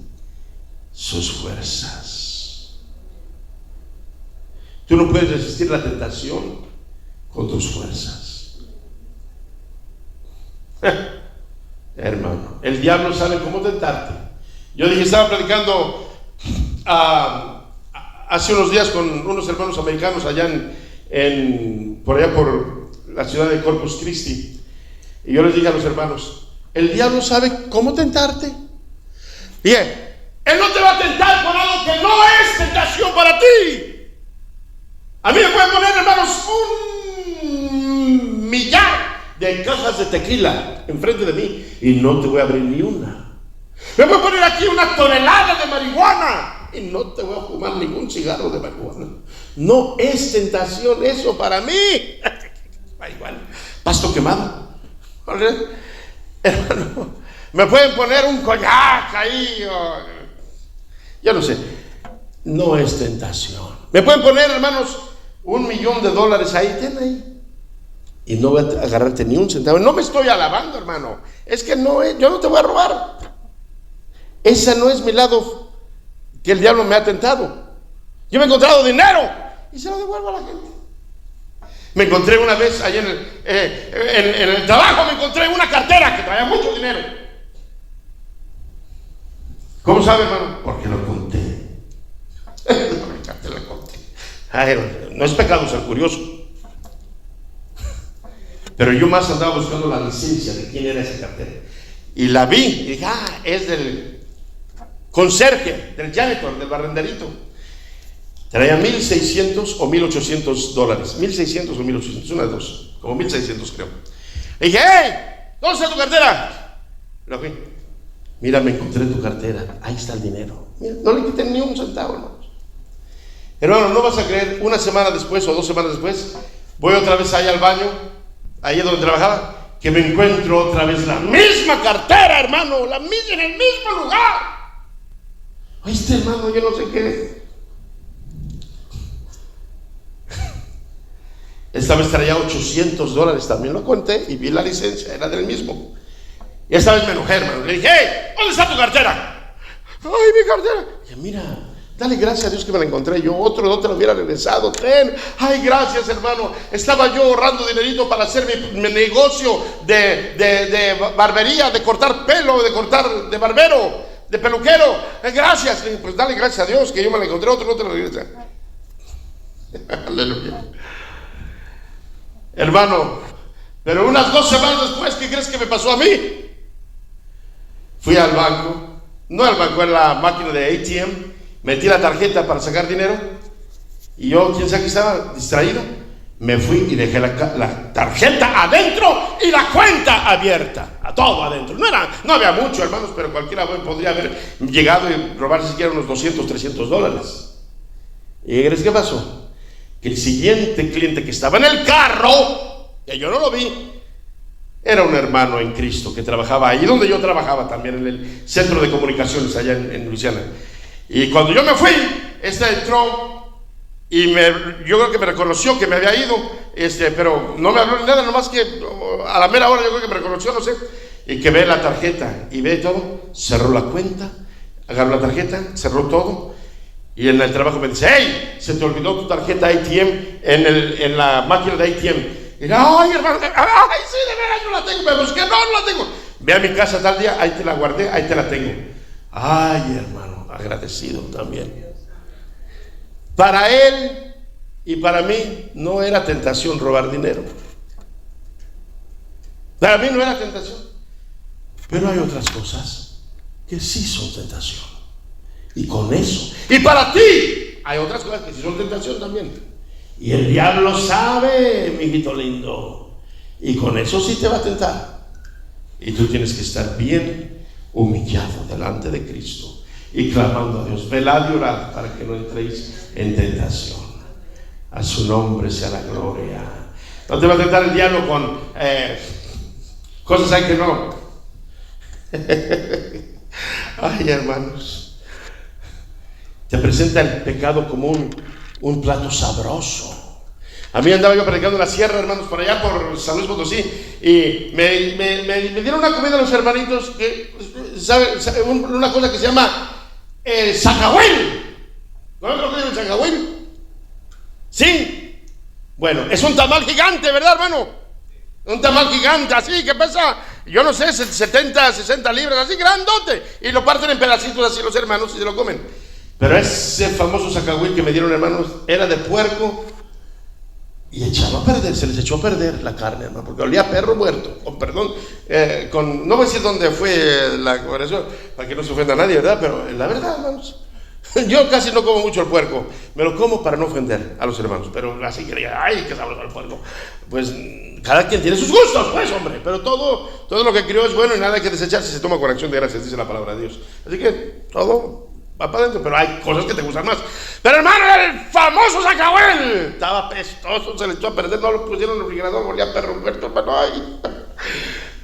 sus fuerzas. Tú no puedes resistir la tentación con tus fuerzas. Hermano, el diablo sabe cómo tentarte. Yo dije, estaba predicando hace unos días con unos hermanos americanos allá por allá por la ciudad de Corpus Christi. Y yo les dije a los hermanos, el diablo sabe cómo tentarte. Bien, él no te va a tentar con algo que no es tentación para ti. A mí me pueden poner, hermanos, un millar de cajas de tequila enfrente de mí y no te voy a abrir ni una. Me voy a poner aquí una tonelada de marihuana y no te voy a fumar ningún cigarro de marihuana. No es tentación eso para mí. Marihuana, pasto quemado. Hermano, me pueden poner un coñac ahí, yo no sé. No es tentación. Me pueden poner, hermanos, $1,000,000 ahí, ten ahí. Y no voy a agarrarte ni un centavo. No me estoy alabando, hermano. Es que no es, yo no te voy a robar. Ese no es mi lado que el diablo me ha tentado. Yo me he encontrado dinero y se lo devuelvo a la gente. Me encontré una vez allá en el trabajo, me encontré una cartera que traía mucho dinero. ¿Cómo sabe, hermano? Porque lo conté. Te lo conté. Ay, no es pecado ser curioso. Pero yo más andaba buscando la licencia de quién era esa cartera. Y la vi y dije, es del conserje, del janitor, del barrenderito. Traía 1,600 o 1,800 dólares. 1,600 o 1,800, una de dos. Como 1,600 creo. Le dije, ¡hey! ¿Dónde está tu cartera? Lo fui. Mira, me encontré tu cartera. Ahí está el dinero. Mira, no le quité ni un centavo, hermanos. Hermano, no vas a creer, una semana después o 2 semanas después, voy otra vez allá al baño, ahí donde trabajaba, que me encuentro otra vez la misma cartera, hermano, la misma, en el mismo lugar. Oíste, hermano, yo no sé qué. Esta vez traía 800 dólares, también lo conté y vi la licencia, era del mismo. Y esta vez me enojé, hermano. Le dije, hey, ¿dónde está tu cartera? Ay, mi cartera. Y dije, mira, dale gracias a Dios que me la encontré. Yo otro no te lo hubiera regresado. Ten. Ay, gracias, hermano. Estaba yo ahorrando dinerito para hacer mi negocio de barbería, de cortar pelo, de barbero, de peluquero. Gracias. Le dije, pues dale gracias a Dios que yo me la encontré. Otro no te lo regresa. Aleluya. Hermano, pero unas 2 semanas después, ¿qué crees que me pasó a mí? Fui al banco, no al banco, en la máquina de ATM, metí la tarjeta para sacar dinero y yo, quién sabe que estaba distraído, me fui y dejé la tarjeta adentro y la cuenta abierta, a todo adentro. No había mucho, hermanos, pero cualquiera podría haber llegado y robarse siquiera unos 200, 300 dólares. ¿Y crees qué pasó? Que el siguiente cliente que estaba en el carro, que yo no lo vi, era un hermano en Cristo que trabajaba ahí donde yo trabajaba también, en el centro de comunicaciones allá en Luisiana. Y cuando yo me fui, entró y yo creo que me reconoció que me había ido, pero no me habló ni nada, nomás que a la mera hora yo creo que me reconoció, no sé, y que ve la tarjeta y ve todo, cerró la cuenta, agarró la tarjeta, cerró todo. Y en el trabajo me dice, hey, se te olvidó tu tarjeta ATM en la máquina de ATM. Y ay, hermano, ay, sí, de veras yo la tengo, me busqué, no la tengo. Ve a mi casa tal día, ahí te la guardé, ahí te la tengo. Ay, hermano, agradecido también. Para él y para mí no era tentación robar dinero. Para mí no era tentación. Pero hay otras cosas que sí son tentación. Y con eso, y para ti, hay otras cosas que sí son tentación también. Y el diablo sabe, mi hijito lindo, y con eso sí te va a tentar. Y tú tienes que estar bien humillado delante de Cristo y clamando a Dios, velad y orad para que no entréis en tentación. A su nombre sea la gloria. No te va a tentar el diablo con cosas hay que no. Ay, hermanos, te presenta el pecado como un plato sabroso. A mí andaba yo predicando en la sierra, hermanos, por allá por San Luis Potosí, y me dieron una comida a los hermanitos que, ¿sabe? Una cosa que se llama el zacahuil. ¿Conoces lo que es el zacahuil? Sí. Bueno, es un tamal gigante, ¿verdad, hermano? Un tamal gigante, así, que pesa, yo no sé, 70, 60 libras, así grandote, y lo parten en pedacitos así los hermanos y se lo comen. Pero ese famoso zacahuil que me dieron, hermanos, era de puerco y echaba a perder, se les echó a perder la carne, hermano, porque olía a perro muerto, con perdón, no voy a decir dónde fue la conversación, para que no se ofenda a nadie, ¿verdad? Pero la verdad, hermanos, yo casi no como mucho el puerco, me lo como para no ofender a los hermanos, pero así que digan, ay, qué sabroso el puerco. Pues cada quien tiene sus gustos, pues, hombre, pero todo lo que crió es bueno y nada hay que desechar si se toma con acción de gracias, dice la palabra de Dios. Así que todo va para adentro, pero hay cosas que te gustan más. Pero hermano, el famoso zacahuil estaba pestoso, se le echó a perder, no lo pusieron en el refrigerador, volía a perro muerto, hermano. Ay,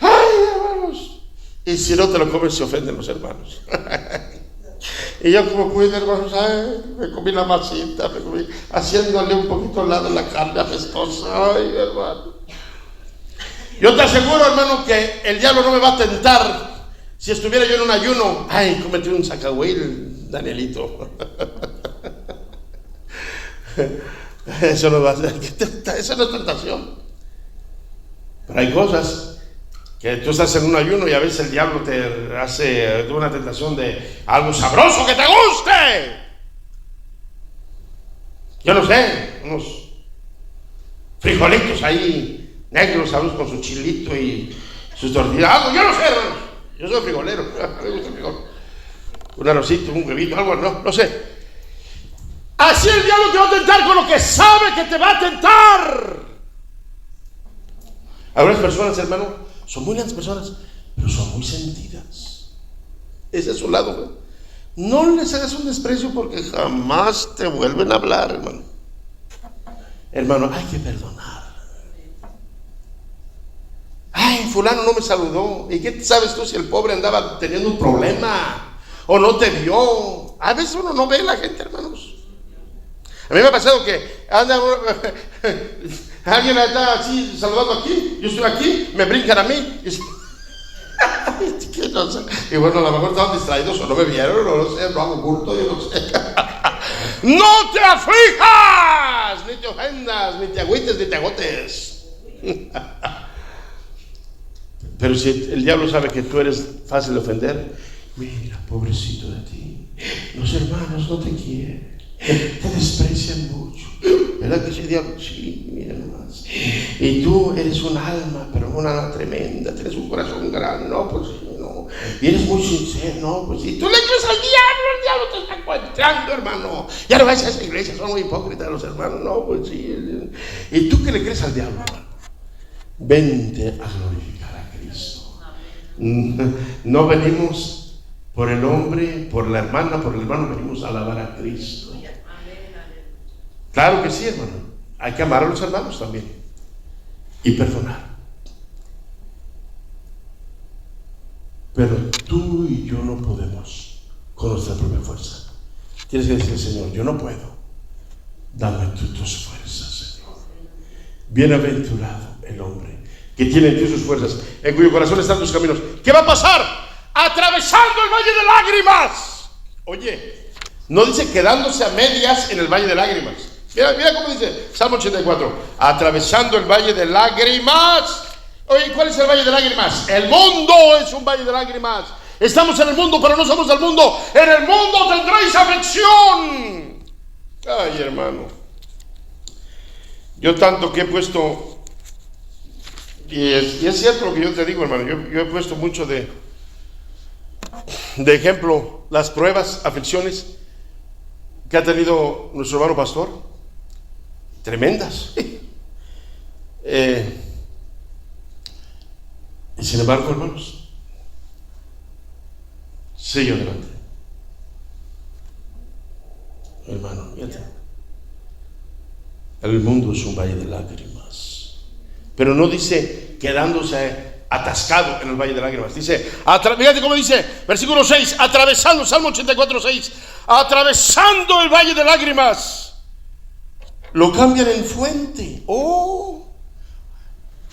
hermanos. Y si no te lo comes, se ofenden los hermanos. Y yo como cuido, hermanos, me comí la masita, haciéndole un poquito al lado la carne apestosa. Ay, hermano. Yo te aseguro, hermano, que el diablo no me va a tentar. Si estuviera yo en un ayuno, ay, cómete un zacahuil, Danielito. Eso no va a ser, eso no es tentación. Pero hay cosas Que tú estás en un ayuno y a veces el diablo te hace una tentación de algo sabroso que te guste. Yo no sé, unos frijolitos ahí negros, sabes, con su chilito y sus tortillas. Algo, yo no sé, hermanos. Yo soy frijolero. Me gusta el frijol. Un arrocito, un huevito, algo, no sé. Así el diablo te va a tentar con lo que sabe que te va a tentar. Algunas personas, hermano, son muy grandes personas, pero son muy sentidas. Ese es su lado, ¿verdad? No les hagas un desprecio porque jamás te vuelven a hablar, hermano. Hermano, hay que perdonar. Ay, fulano no me saludó. ¿Y qué sabes tú si el pobre andaba teniendo un problema o no te vio? A veces uno no ve a la gente, hermanos. A mí me ha pasado que anda alguien está así saludando aquí, yo estoy aquí, me brincan a mí y bueno, a lo mejor estaban distraídos o no me vieron, no lo sé, no hago culto, yo no sé. No te aflijas, ni te ofendas, ni te agüites, ni te agotes. Pero si el diablo sabe que tú eres fácil de ofender, mira, pobrecito de ti, los hermanos no te quieren, te desprecian mucho. ¿Verdad que sí, diablo? Sí, mira nomás. Y tú eres un alma, pero una alma tremenda, tienes un corazón grande. No, pues sí, no. Y eres muy sincero, no, pues sí. Tú le crees al diablo, el diablo te está encontrando, hermano. Ya no vas a esa iglesia, son muy hipócritas los hermanos. No, pues sí. ¿Y tú qué le crees al diablo, hermano? Vente a glorificar a Cristo. No venimos por el hombre, por la hermana, por el hermano, venimos a alabar a Cristo. Claro que sí, hermano. Hay que amar a los hermanos también y perdonar. Pero tú y yo no podemos con nuestra propia fuerza. Tienes que decir, Señor, yo no puedo. Dame tú tus fuerzas, Señor. Bienaventurado el hombre que tiene en ti sus fuerzas, en cuyo corazón están tus caminos. ¿Qué va a pasar? Atravesando el valle de lágrimas. Oye, no dice quedándose a medias en el valle de lágrimas. Mira cómo dice Salmo 84. Atravesando el valle de lágrimas. Oye, ¿cuál es el valle de lágrimas? El mundo es un valle de lágrimas. Estamos en el mundo, pero no somos del mundo. En el mundo tendréis aflicción. Ay, hermano. Yo tanto que he puesto, y es cierto lo que yo te digo, hermano. Yo he puesto mucho de ejemplo las pruebas, aflicciones que ha tenido nuestro hermano pastor. Tremendas. Y sin embargo, hermanos, sigue adelante. Hermano, fíjate. El mundo es un valle de lágrimas. Pero no dice quedándose atascado en el valle de lágrimas. Dice, fíjate cómo dice, versículo 6, atravesando, Salmo 84, 6, atravesando el valle de lágrimas. Lo cambian en fuente. Oh,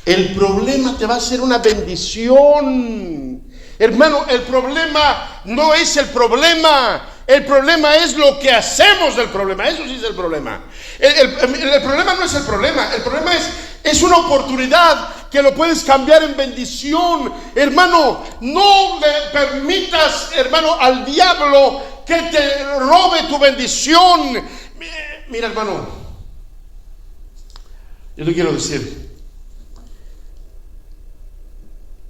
el problema te va a ser una bendición. Hermano, el problema no es el problema. El problema es lo que hacemos del problema. Eso sí es el problema. El problema no es el problema. El problema es una oportunidad que lo puedes cambiar en bendición. Hermano, no le permitas, hermano, al diablo que te robe tu bendición. Mira, hermano, yo te quiero decir,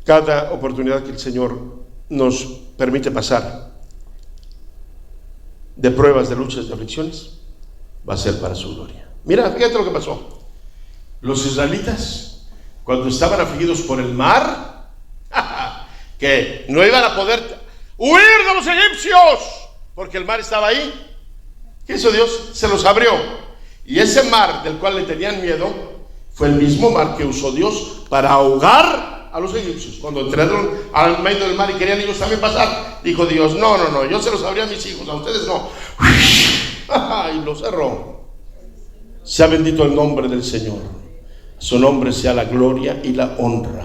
cada oportunidad que el Señor nos permite pasar de pruebas, de luchas, de aflicciones, va a ser para su gloria. Mira, fíjate lo que pasó. Los israelitas, cuando estaban afligidos por el mar, que no iban a poder huir de los egipcios, porque el mar estaba ahí, ¿qué hizo Dios? Se los abrió. Y ese mar del cual le tenían miedo fue el mismo mar que usó Dios para ahogar a los egipcios. Cuando entraron al medio del mar y querían ellos también pasar, dijo Dios, no, yo se los abrí a mis hijos, a ustedes no. Y lo cerró. Sea bendito el nombre del Señor. Su nombre sea la gloria y la honra.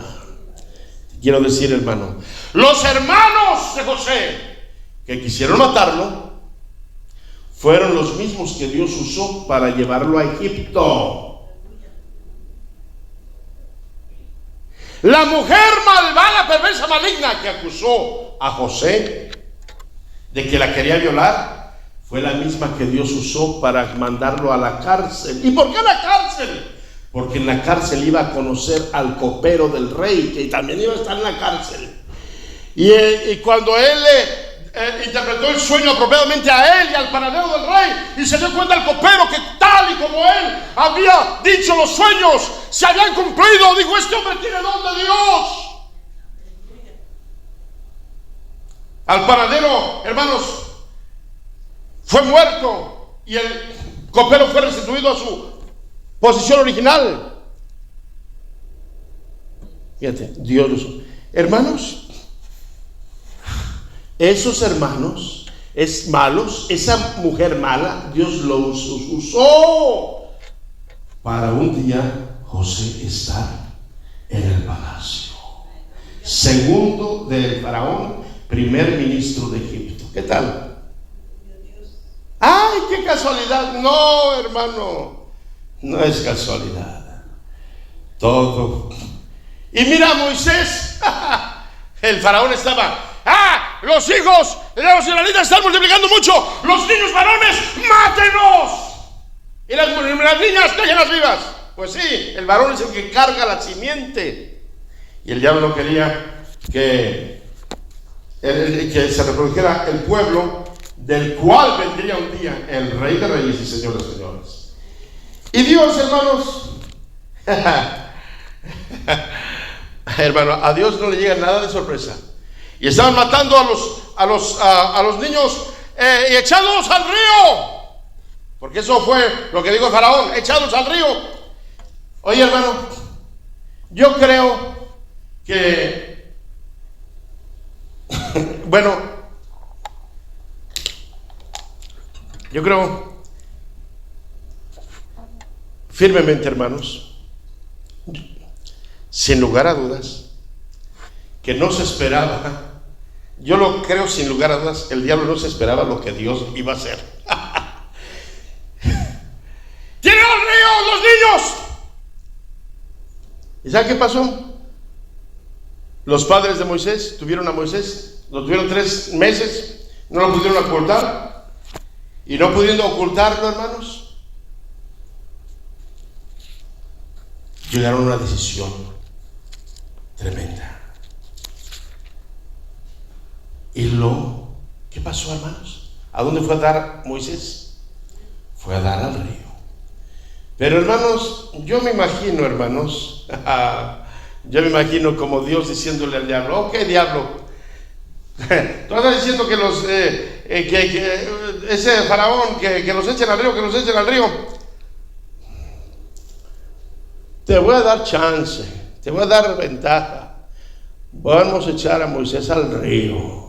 Quiero decir, hermano, los hermanos de José que quisieron matarlo fueron los mismos que Dios usó para llevarlo a Egipto. La mujer malvada, perversa, maligna que acusó a José de que la quería violar, fue la misma que Dios usó para mandarlo a la cárcel. ¿Y por qué a la cárcel? Porque en la cárcel iba a conocer al copero del rey, que también iba a estar en la cárcel. Y cuando él interpretó el sueño apropiadamente a él y al panadero del rey, y se dio cuenta el copero que tal y como él había dicho, los sueños se habían cumplido, dijo: este hombre tiene don de Dios. Al panadero, hermanos, fue muerto y el copero fue restituido a su posición original. Fíjate, Dios lo usó. Hermanos, esos hermanos es malos, esa mujer mala, Dios lo usó para un día José estar en el palacio, segundo del faraón, primer ministro de Egipto. ¿Qué tal? ¡Ay, qué casualidad! No, hermano, no es casualidad. Todo. Y mira a Moisés. El faraón estaba: los hijos de los israelitas están multiplicando mucho, los niños varones, mátenos, y las niñas, déjenlas vivas. Pues sí, el varón es el que carga la simiente, y el diablo no quería que se reprodujera el pueblo del cual vendría un día el Rey de Reyes y Señor de Señores. Y Dios, hermanos, hermano, a Dios no le llega nada de sorpresa. Y estaban matando a los niños y echándolos al río, porque eso fue lo que dijo el faraón: echándolos al río. Oye, hermano, yo creo que bueno, yo creo firmemente, hermanos, sin lugar a dudas, que no se esperaba. Yo lo creo sin lugar a dudas, el diablo no se esperaba lo que Dios iba a hacer. ¡Tiren al río los niños! ¿Y sabe qué pasó? Los padres de Moisés tuvieron a Moisés, lo tuvieron 3 meses, no lo pudieron ocultar, y no pudiendo ocultarlo, hermanos, llegaron a una decisión tremenda. Y ¿qué pasó, hermanos? ¿A dónde fue a dar Moisés? Fue a dar al río. Pero, hermanos, yo me imagino, hermanos, yo me imagino como Dios diciéndole al diablo: ok, diablo, tú estás diciendo que ese faraón, que los echen al río, que los echen al río. Te voy a dar chance, te voy a dar ventaja. Vamos a echar a Moisés al río.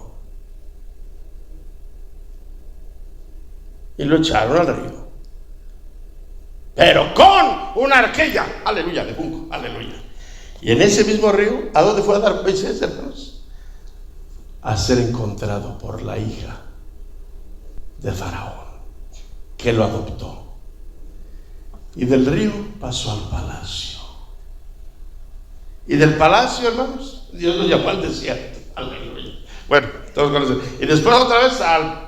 Y lo echaron al río, pero con una arquilla, aleluya, de junco, aleluya. Y en ese mismo río, ¿a dónde fue a dar Moisés, hermanos? A ser encontrado por la hija de Faraón, que lo adoptó. Y del río pasó al palacio. Y del palacio, hermanos, Dios lo llamó al desierto, aleluya. Bueno, todos conocen. Y después otra vez al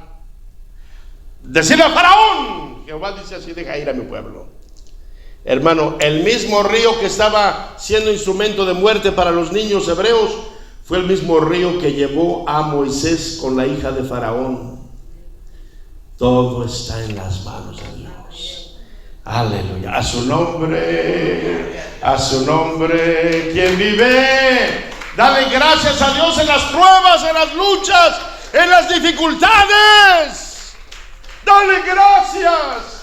decirle a Faraón: Jehová dice así: deja ir a mi pueblo. Hermano, el mismo río que estaba siendo instrumento de muerte para los niños hebreos fue el mismo río que llevó a Moisés con la hija de Faraón. Todo está en las manos de Dios. Aleluya. A su nombre, quien vive. Dale gracias a Dios en las pruebas, en las luchas, en las dificultades. Dale gracias.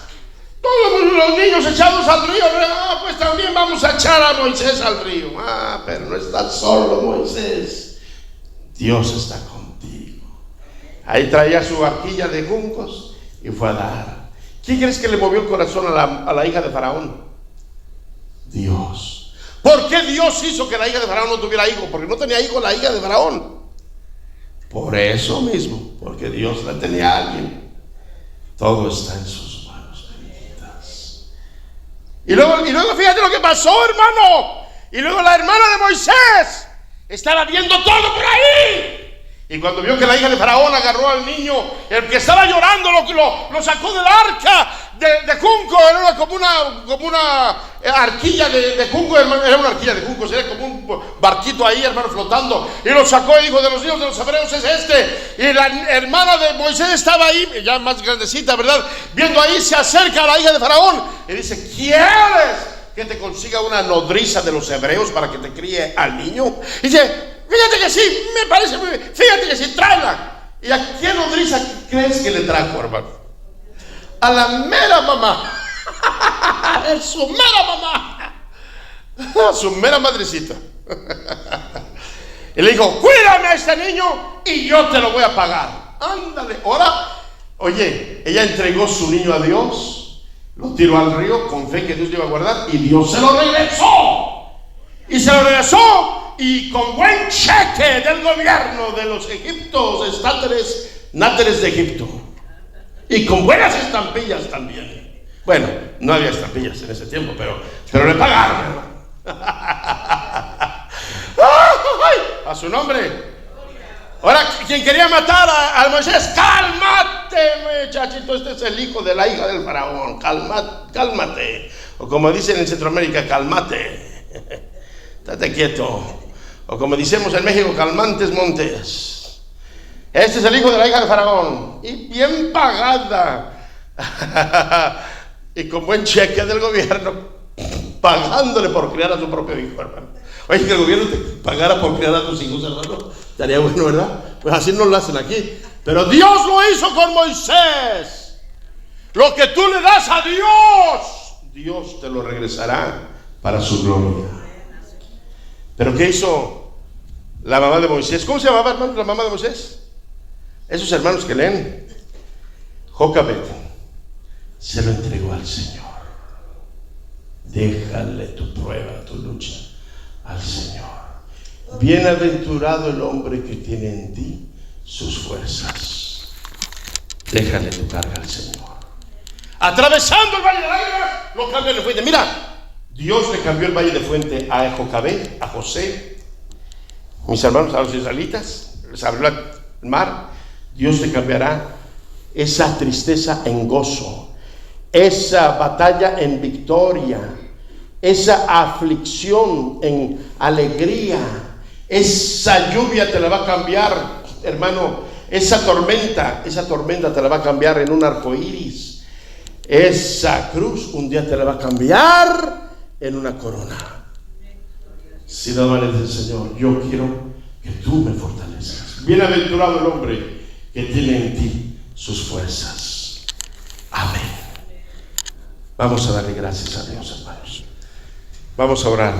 Todos los niños echados al río. Pues también vamos a echar a Moisés al río. Pero no estás solo, Moisés. Dios está contigo. Ahí traía su barquilla de juncos y fue a dar. ¿Quién crees que le movió el corazón a la hija de Faraón? Dios. ¿Por qué Dios hizo que la hija de Faraón no tuviera hijo? Porque no tenía hijo la hija de Faraón. Por eso mismo, porque Dios la tenía a alguien. Todo está en sus manos benditas. Y luego fíjate lo que pasó, hermano. Y luego la hermana de Moisés estaba viendo todo por ahí. Y cuando vio que la hija de Faraón agarró al niño, el que estaba llorando, lo sacó del arca de junco. Era como una arquilla de junco, hermano. Era una arquilla de junco, era como un barquito ahí, hermano, flotando. Y lo sacó y dijo: de los hijos de los hebreos es este. Y la hermana de Moisés estaba ahí, ya más grandecita, ¿verdad? Viendo ahí, se acerca a la hija de Faraón y dice: ¿quieres que te consiga una nodriza de los hebreos para que te críe al niño? Y dice: fíjate que sí, me parece muy bien. Fíjate que sí, tráela. ¿Y a qué nodriza crees que le trajo, hermano? A la mera mamá. Es su mera mamá. Su mera madrecita. Y le dijo: cuídame a este niño y yo te lo voy a pagar. Ándale, ahora. Oye, ella entregó su niño a Dios, lo tiró al río con fe que Dios le iba a guardar, y Dios se lo regresó. Y se lo regresó. Y con buen cheque del gobierno de los egiptos, náteres de Egipto. Y con buenas estampillas también. Bueno, no había estampillas en ese tiempo, pero le pagaron. A su nombre. Ahora, quien quería matar a Moisés: cálmate, muchachito, este es el hijo de la hija del faraón. Cálmate. O como dicen en Centroamérica: cálmate. Estate quieto. O como decimos en México: calmantes montes. Este es el hijo de la hija de Faraón. Y bien pagada. Y con buen cheque del gobierno, pagándole por criar a su propio hijo, hermano. Oye, que el gobierno te pagara por criar a tus hijos, hermano. Estaría bueno, ¿verdad? Pues así no lo hacen aquí. Pero Dios lo hizo con Moisés. Lo que tú le das a Dios, Dios te lo regresará para su gloria. ¿Pero qué hizo la mamá de Moisés? ¿Cómo se llamaba, hermano, la mamá de Moisés? Esos hermanos que leen. Jocabed se lo entregó al Señor. Déjale tu prueba, tu lucha al Señor. Bienaventurado el hombre que tiene en ti sus fuerzas. Déjale tu carga al Señor. Atravesando el valle de lágrimas, lo cambia de fuente. Mira, Dios le cambió el valle de fuente a Jocabed, a José, mis hermanos, a los israelitas. Les abrió el mar. Dios le cambiará esa tristeza en gozo, esa batalla en victoria, esa aflicción en alegría. Esa lluvia te la va a cambiar, hermano. Esa tormenta te la va a cambiar en un arco iris. Esa cruz un día te la va a cambiar en una corona. Si no vale del Señor, yo quiero que tú me fortalezcas. Bienaventurado el hombre que tiene en ti sus fuerzas. Amén. Vamos a darle gracias a Dios, hermanos. Vamos a orar.